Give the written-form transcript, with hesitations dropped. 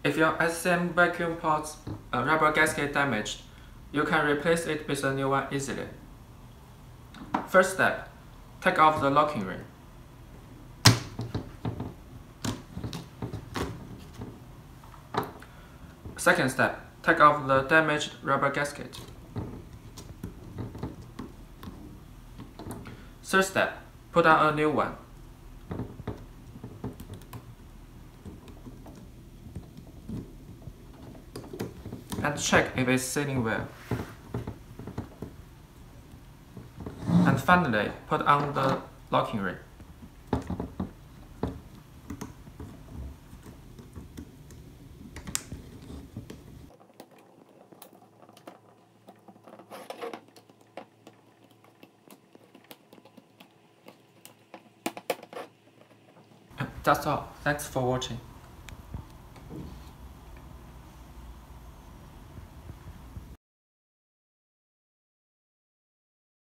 If your SCM vacuum port's rubber gasket damaged, you can replace it with a new one easily. First step, take off the locking ring. Second step, take off the damaged rubber gasket. Third step, put on a new one. And check if it's sealing well. And finally, put on the locking ring. That's all. Thanks for watching.